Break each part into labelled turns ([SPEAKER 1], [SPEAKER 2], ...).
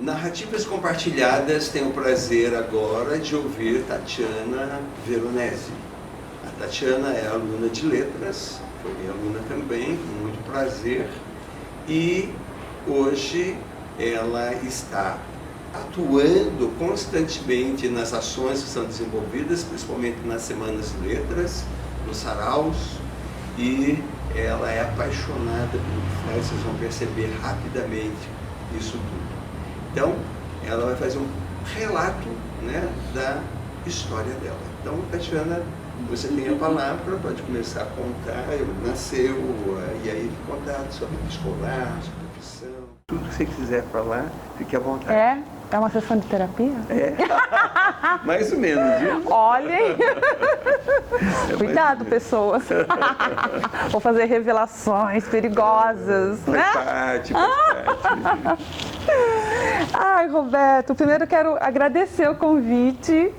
[SPEAKER 1] Narrativas Compartilhadas tem o prazer agora de ouvir Tatiana Veronese. A Tatiana é aluna de letras, foi minha aluna também, com muito prazer, e hoje ela está atuando constantemente nas ações que são desenvolvidas, principalmente nas Semanas de Letras, nos saraus, e ela é apaixonada pelo que faz, vocês vão perceber rapidamente isso tudo. Então, ela vai fazer um relato, né, da história dela. Então, Tatiana, você tem a palavra, pode começar a contar, nasceu, e aí contar sua vida escolar, sua profissão, tudo que você quiser falar, fique à vontade.
[SPEAKER 2] É uma sessão de terapia?
[SPEAKER 1] É, mais ou menos, viu?
[SPEAKER 2] Olhem! Cuidado, pessoas! Vou fazer revelações perigosas,
[SPEAKER 1] faz
[SPEAKER 2] né?
[SPEAKER 1] Parte, faz parte.
[SPEAKER 2] Ai, Roberto, primeiro quero agradecer o convite.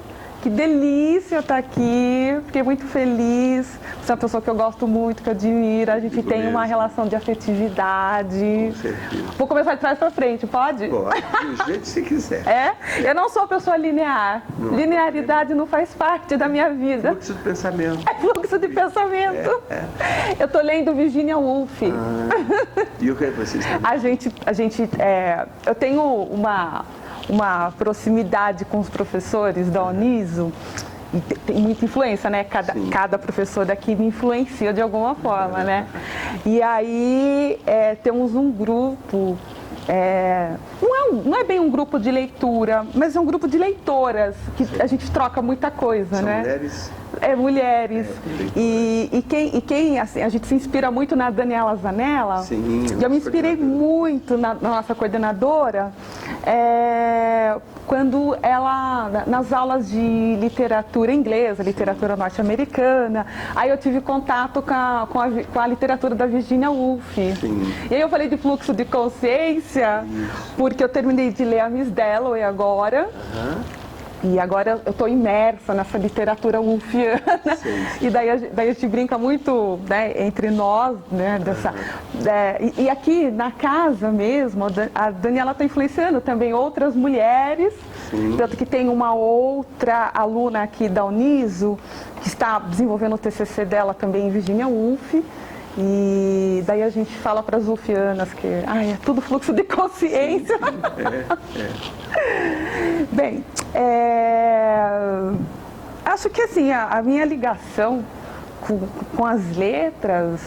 [SPEAKER 2] Que delícia estar aqui, fiquei muito feliz. Você é uma pessoa que eu gosto muito, que eu admiro. A gente tem uma relação de afetividade.
[SPEAKER 1] Com certeza.
[SPEAKER 2] Vou começar de trás para frente, pode?
[SPEAKER 1] Pode, do jeito que você quiser.
[SPEAKER 2] Eu não sou uma pessoa linear.
[SPEAKER 1] Não.
[SPEAKER 2] Linearidade não faz parte da minha vida.
[SPEAKER 1] Fluxo de pensamento.
[SPEAKER 2] É fluxo de pensamento. Eu estou lendo Virginia Woolf.
[SPEAKER 1] E o que vocês estão?
[SPEAKER 2] Eu tenho uma proximidade com os professores da Uniso, e tem muita influência, né? Cada professor daqui me influencia de alguma forma, né? E aí temos um grupo, não é bem um grupo de leitura, mas é um grupo de leitoras, que a gente troca muita coisa,
[SPEAKER 1] São
[SPEAKER 2] né?
[SPEAKER 1] mulheres?
[SPEAKER 2] Mulheres. E quem, assim, a gente se inspira muito na Daniela Zanella.
[SPEAKER 1] Sim,
[SPEAKER 2] e eu me inspirei muito na nossa coordenadora, quando ela, nas aulas de literatura inglesa, literatura norte-americana, aí eu tive contato com a literatura da Virginia Woolf.
[SPEAKER 1] Sim.
[SPEAKER 2] E aí eu falei de fluxo de consciência, porque eu terminei de ler a Miss Dalloway agora. E agora eu estou imersa nessa literatura woolfiana. E daí a gente brinca muito, né, entre nós, né, e aqui na casa mesmo, a Daniela está influenciando também outras mulheres. Sim. Tanto que tem uma outra aluna aqui da Uniso que está desenvolvendo o TCC dela também em Virginia Woolf. E daí a gente fala para as woolfianas que é tudo fluxo de consciência. Bem, acho que assim, a minha ligação com as letras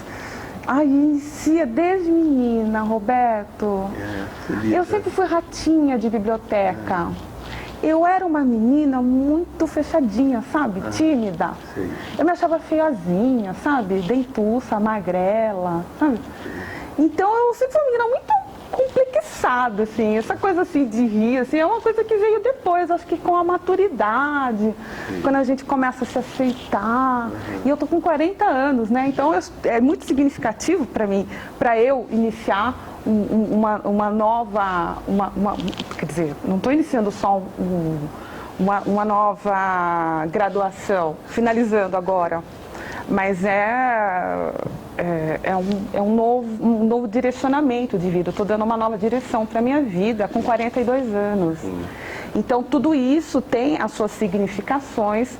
[SPEAKER 2] inicia desde menina, Roberto. Eu sempre fui ratinha de biblioteca. Eu era uma menina muito fechadinha, sabe? Tímida.
[SPEAKER 1] Sim.
[SPEAKER 2] Eu me achava feiozinha, sabe? Dentuça, magrela, sabe? Então eu sempre fui uma menina muito complexada, assim. Essa coisa assim de rir, assim, é uma coisa que veio depois, acho que com a maturidade, quando a gente começa a se aceitar. E eu tô com 40 anos, né? Então é muito significativo para mim, para eu iniciar uma nova, quer dizer, não estou iniciando só uma nova graduação, finalizando agora, mas um novo direcionamento de vida. Estou dando uma nova direção para a minha vida com 42 anos. Então, tudo isso tem as suas significações,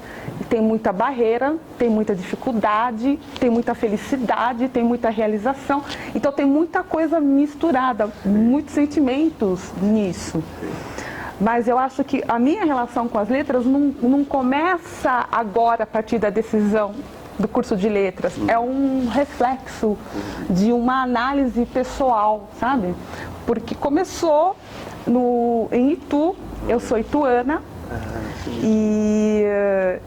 [SPEAKER 2] tem muita barreira, tem muita dificuldade, tem muita felicidade, tem muita realização. Então, tem muita coisa misturada, muitos sentimentos nisso. Mas eu acho que a minha relação com as letras não começa agora a partir da decisão do curso de letras. É um reflexo de uma análise pessoal, sabe? Porque começou em Itu. Eu sou ituana e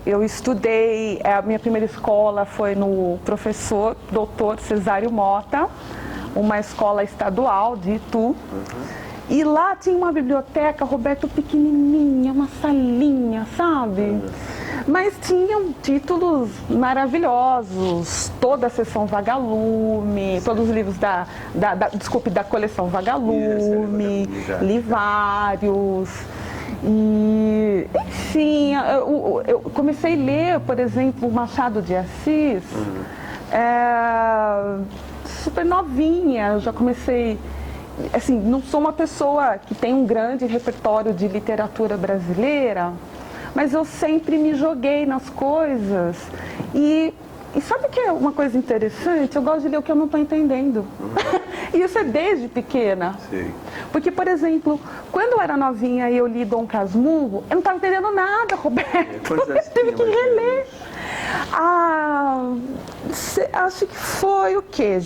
[SPEAKER 2] eu estudei, a minha primeira escola foi no professor Dr. Cesário Mota, uma escola estadual de Itu. E lá tinha uma biblioteca, Roberto, pequenininha, uma salinha, sabe? Mas tinham títulos maravilhosos, toda a seção Vagalume, todos os livros da coleção Vagalume, li vários. E, enfim, eu comecei a ler, por exemplo, Machado de Assis, super novinha, eu já comecei assim, não sou uma pessoa que tem um grande repertório de literatura brasileira, mas eu sempre me joguei nas coisas. E sabe o que é uma coisa interessante? Eu gosto de ler o que eu não estou entendendo. E isso é desde pequena.
[SPEAKER 1] Sim.
[SPEAKER 2] Porque, por exemplo, quando eu era novinha e eu li Dom Casmurro, eu não estava entendendo nada, Roberto. Eu tive que reler. Acho que foi o quê?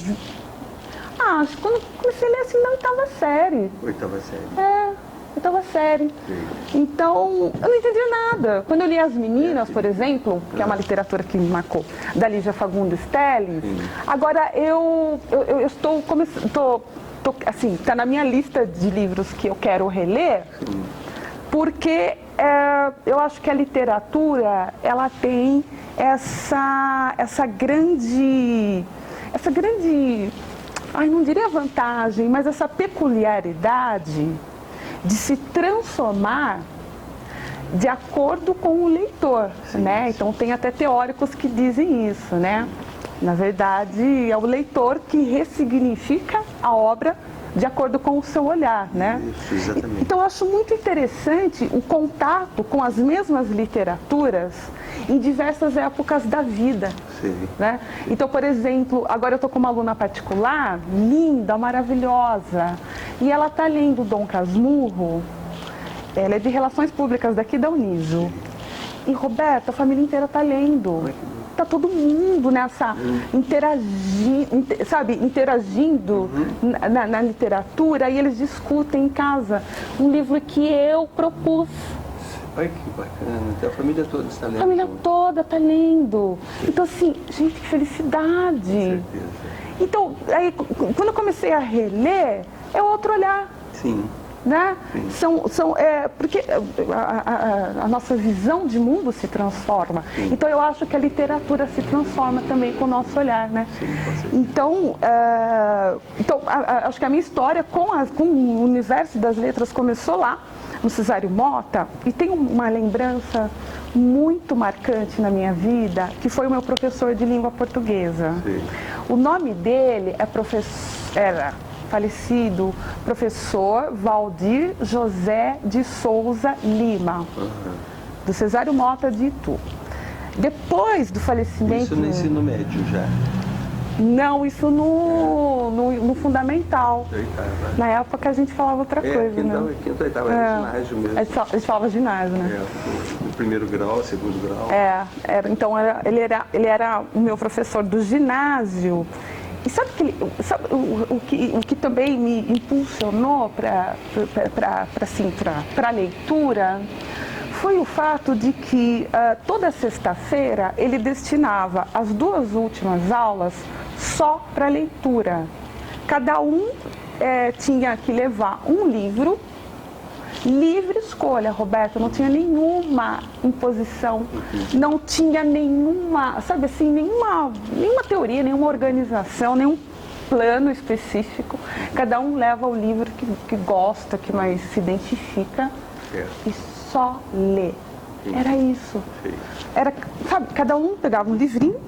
[SPEAKER 2] Acho que quando comecei a ler assim na oitava série.
[SPEAKER 1] Oitava série.
[SPEAKER 2] Oitava série.
[SPEAKER 1] Sim.
[SPEAKER 2] Então, eu não entendia nada. Quando eu li As Meninas, por exemplo, que é uma literatura que me marcou, da Lígia Fagundes Telles, agora eu estou começando, assim, está na minha lista de livros que eu quero reler, porque eu acho que a literatura, ela tem essa grande, não diria vantagem, mas essa peculiaridade de se transformar de acordo com o leitor, né? Então tem até teóricos que dizem isso, né? Na verdade, é o leitor que ressignifica a obra de acordo com o seu olhar, né?
[SPEAKER 1] Isso, exatamente.
[SPEAKER 2] Então eu acho muito interessante o contato com as mesmas literaturas em diversas épocas da vida.
[SPEAKER 1] Sim.
[SPEAKER 2] Né? Então, por exemplo, agora eu estou com uma aluna particular, linda, maravilhosa, e ela está lendo Dom Casmurro, ela é de Relações Públicas daqui da Uniso. E, Roberto, a família inteira está lendo. Está todo mundo nessa, interagindo na literatura, e eles discutem em casa um livro que eu propus.
[SPEAKER 1] Olha que bacana, então a família toda está lendo.
[SPEAKER 2] A família toda está lendo. Então, assim, gente, que felicidade.
[SPEAKER 1] Com certeza.
[SPEAKER 2] Então, aí, quando eu comecei a reler, é outro olhar.
[SPEAKER 1] Sim.
[SPEAKER 2] Né? Porque a nossa visão de mundo se transforma.
[SPEAKER 1] Sim.
[SPEAKER 2] Então eu acho que a literatura se transforma também com o nosso olhar, né?
[SPEAKER 1] Sim, com certeza.
[SPEAKER 2] Então acho que a minha história com o universo das letras começou lá, no Cesário Mota, e tem uma lembrança muito marcante na minha vida, que foi o meu professor de língua portuguesa.
[SPEAKER 1] Sim.
[SPEAKER 2] O nome dele era falecido professor Valdir José de Souza Lima, do Cesário Mota de Itu. Depois do falecimento...
[SPEAKER 1] Isso no ensino médio já?
[SPEAKER 2] Não, isso no fundamental.
[SPEAKER 1] Oitava.
[SPEAKER 2] Na época a gente falava outra coisa, né?
[SPEAKER 1] Quinta, oitava, era ginásio mesmo.
[SPEAKER 2] A gente falava ginásio, né?
[SPEAKER 1] O primeiro grau, segundo grau.
[SPEAKER 2] Então ele era o meu professor do ginásio. E sabe o que também me impulsionou para a leitura? Foi o fato de que toda sexta-feira ele destinava as 2 últimas aulas só para leitura. Cada um tinha que levar um livro, livre escolha, Roberto, não tinha nenhuma imposição, não tinha nenhuma, sabe assim, nenhuma teoria, nenhuma organização, nenhum plano específico. Cada um leva o livro que gosta, que mais se identifica e só lê. Era isso. Era, sabe, cada um pegava um livrinho,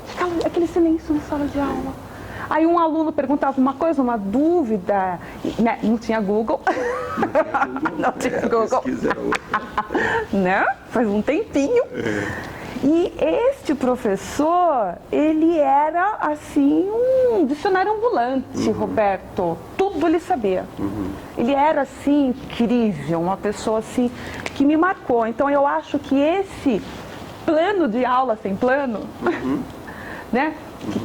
[SPEAKER 2] ficava aquele silêncio na sala de aula. Aí um aluno perguntava uma coisa, uma dúvida, né? Não tinha Google. Não tinha Google. Né? Faz um tempinho. E este professor, ele era assim um dicionário ambulante, Roberto. Tudo ele sabia. Ele era assim incrível, uma pessoa assim que me marcou. Então eu acho que esse plano de aula sem plano, né?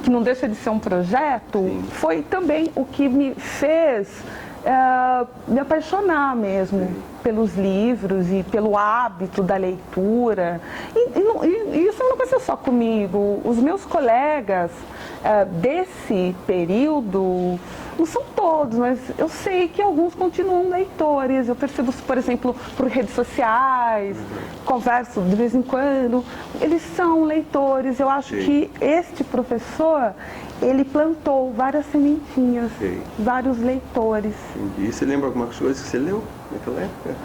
[SPEAKER 2] Que não deixa de ser um projeto, foi também o que me fez me apaixonar mesmo pelos livros e pelo hábito da leitura. E isso não aconteceu só comigo. Os meus colegas desse período, não são todos, mas eu sei que alguns continuam leitores. Eu percebo, por exemplo, por redes sociais, converso de vez em quando, eles são leitores. Eu acho que este professor, ele plantou várias sementinhas, vários leitores.
[SPEAKER 1] E você lembra alguma coisa que você leu naquela época?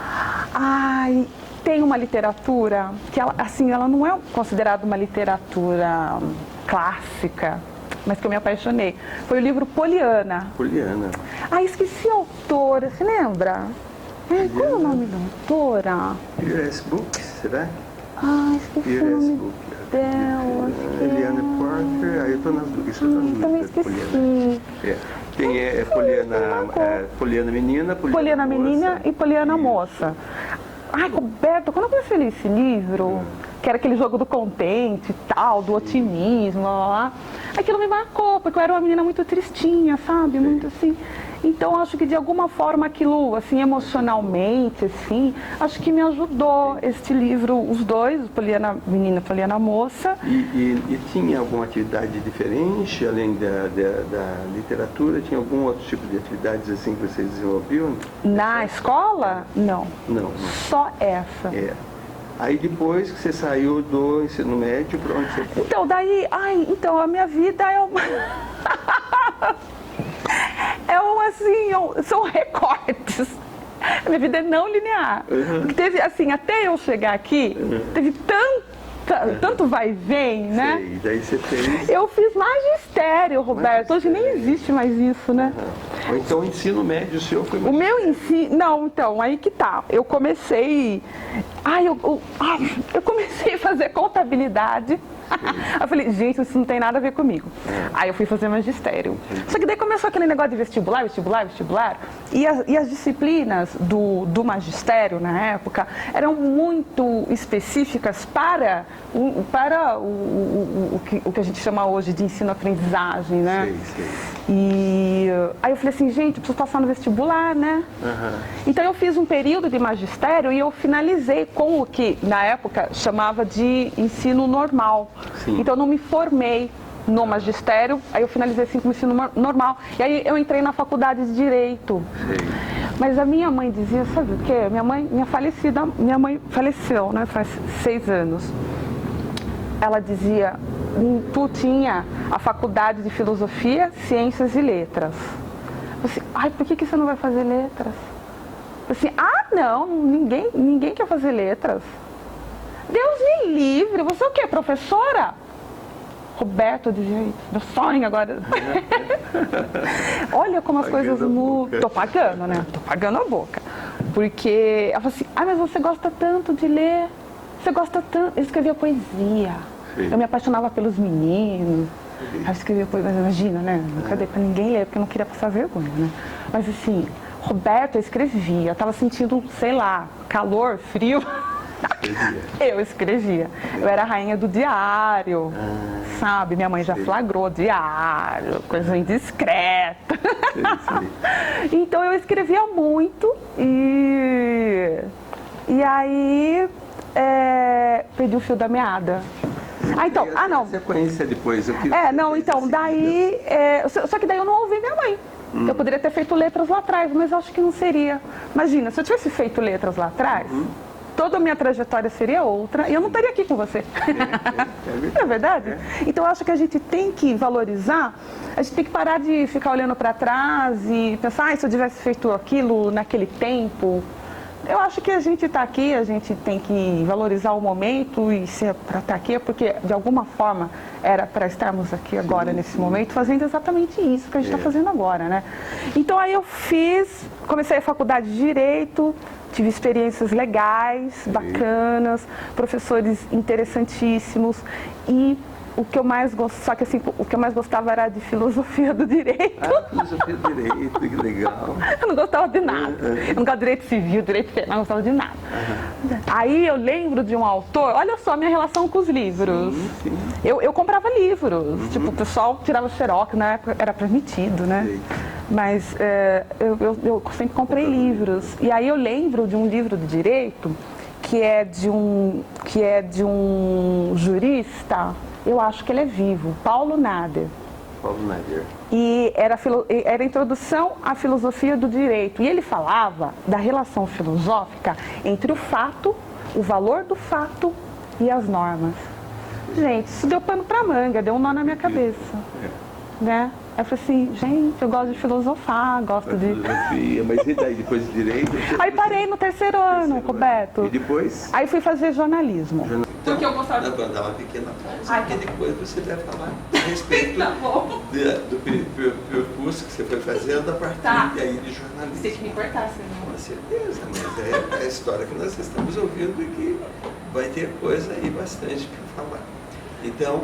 [SPEAKER 2] Ai, tem uma literatura que ela não é considerada uma literatura clássica, mas que eu me apaixonei. Foi o livro Poliana.
[SPEAKER 1] Poliana.
[SPEAKER 2] Ah, esqueci a autora, você lembra? Qual é o nome da autora?
[SPEAKER 1] P.S. Books, será?
[SPEAKER 2] Ah, esqueci o nome dela.
[SPEAKER 1] Eliana Porter, aí eu estou nas dúvidas.
[SPEAKER 2] Também esqueci.
[SPEAKER 1] Tem Poliana Menina,
[SPEAKER 2] Poliana Menina e Poliana Moça. Ai, Roberto, quando eu comecei a ler esse livro, que era aquele jogo do contente e tal, do otimismo, lá, aquilo me marcou, porque eu era uma menina muito tristinha, sabe? Muito assim. Então, acho que de alguma forma aquilo, assim, emocionalmente, assim, acho que me ajudou este livro, os dois, Poliana Menina e Poliana Moça.
[SPEAKER 1] E tinha alguma atividade diferente, além da literatura? Tinha algum outro tipo de atividades, assim, que vocês desenvolviam?
[SPEAKER 2] Na escola? Não.
[SPEAKER 1] Não.
[SPEAKER 2] Só essa.
[SPEAKER 1] Aí depois que você saiu do ensino médio, para onde você foi?
[SPEAKER 2] Então, daí, a minha vida é uma... são recortes. A minha vida é não linear. Porque teve, assim, até eu chegar aqui, teve tanto vai e vem, né?
[SPEAKER 1] Sei, daí você fez...
[SPEAKER 2] Eu fiz magistério, Roberto. Hoje nem existe mais isso, né?
[SPEAKER 1] Ou então o ensino médio seu foi...
[SPEAKER 2] O meu ensino... Não, então, aí que tá. Eu comecei... eu comecei a fazer contabilidade. Eu falei, gente, isso não tem nada a ver comigo. Aí eu fui fazer magistério. Só que daí começou aquele negócio de vestibular. E as disciplinas do magistério, na época, eram muito específicas para o que a gente chama hoje de ensino-aprendizagem, né?
[SPEAKER 1] Sei.
[SPEAKER 2] E aí eu falei assim, gente, eu preciso passar no vestibular, né? Então eu fiz um período de magistério e eu finalizei com o que, na época, chamava de ensino normal.
[SPEAKER 1] Sim.
[SPEAKER 2] Então eu não me formei no magistério, aí eu finalizei assim com o ensino normal. E aí eu entrei na faculdade de Direito.
[SPEAKER 1] Sei.
[SPEAKER 2] Mas a minha mãe dizia, sabe o quê? Minha mãe faleceu, né? Faz 6 anos. Ela dizia, tu tinha a faculdade de Filosofia, Ciências e Letras. Eu disse, por que você não vai fazer letras? Eu disse, não, ninguém quer fazer letras. Deus me livre, você é o quê, professora? Roberto, eu dizia, meu sonho agora. Olha como as coisas mudam. Tô pagando, né? Tô pagando a boca. Porque ela falou assim, mas você gosta tanto de ler, você gosta tanto. Eu escrevia poesia. Sim. Eu me apaixonava pelos meninos. Aí eu escrevia poesia, imagina, né? Não cadê pra ninguém ler, porque eu não queria passar vergonha, né? Mas assim, Roberto, eu escrevia. Eu tava sentindo, sei lá, calor, frio. Eu escrevia. Eu era a rainha do diário, sabe? Minha mãe já flagrou diário, coisa indiscreta. Então eu escrevia muito e aí perdi o fio da meada. Não.
[SPEAKER 1] Sequência depois.
[SPEAKER 2] Daí... Só que daí eu não ouvi minha mãe. Eu poderia ter feito letras lá atrás, mas eu acho que não seria. Imagina, se eu tivesse feito letras lá atrás... Toda a minha trajetória seria outra e eu não estaria aqui com você. Não é verdade? Então eu acho que a gente tem que valorizar, a gente tem que parar de ficar olhando para trás e pensar, se eu tivesse feito aquilo naquele tempo. Eu acho que a gente está aqui, a gente tem que valorizar o momento e se é para estar aqui é porque de alguma forma era para estarmos aqui agora, nesse momento, fazendo exatamente isso que a gente está fazendo agora, né? Então aí eu comecei a faculdade de Direito, tive experiências legais, bacanas, professores interessantíssimos e o que eu mais gostava era de filosofia do direito.
[SPEAKER 1] Filosofia do direito, que legal.
[SPEAKER 2] Eu não gostava de nada. Eu não gostava de direito civil, direito penal, não gostava de nada. Aí eu lembro de um autor, olha só a minha relação com os livros.
[SPEAKER 1] Sim.
[SPEAKER 2] Eu comprava livros, tipo, o pessoal tirava xerox, na época era permitido, né? Sim. Mas eu sempre comprei livros. E aí eu lembro de um livro de direito que é de um jurista, eu acho que ele é vivo, Paulo Nader. E era a introdução à filosofia do direito. E ele falava da relação filosófica entre o fato, o valor do fato e as normas. Gente, isso deu pano pra manga, deu um nó na minha cabeça. Né? Aí eu falei assim, gente, eu gosto de filosofar, gosto de...
[SPEAKER 3] Filosofia, mas e daí, depois de direito?
[SPEAKER 2] Aí parei no terceiro ano, Roberto.
[SPEAKER 3] E depois?
[SPEAKER 2] Aí fui fazer jornalismo.
[SPEAKER 1] Porque eu gostava de dar uma pequena pausa, porque depois você deve falar a respeito
[SPEAKER 4] Tá bom.
[SPEAKER 1] do curso que você foi fazendo a partir aí de jornalismo.
[SPEAKER 4] Você tem que me cortar, senão.
[SPEAKER 1] Com certeza, mas é a história que nós estamos ouvindo e que vai ter coisa aí bastante para falar. Então,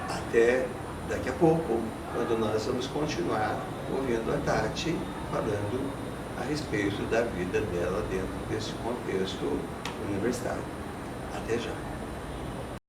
[SPEAKER 1] até daqui a pouco, quando nós vamos continuar ouvindo a Tati falando a respeito da vida dela dentro desse contexto universitário. Até já.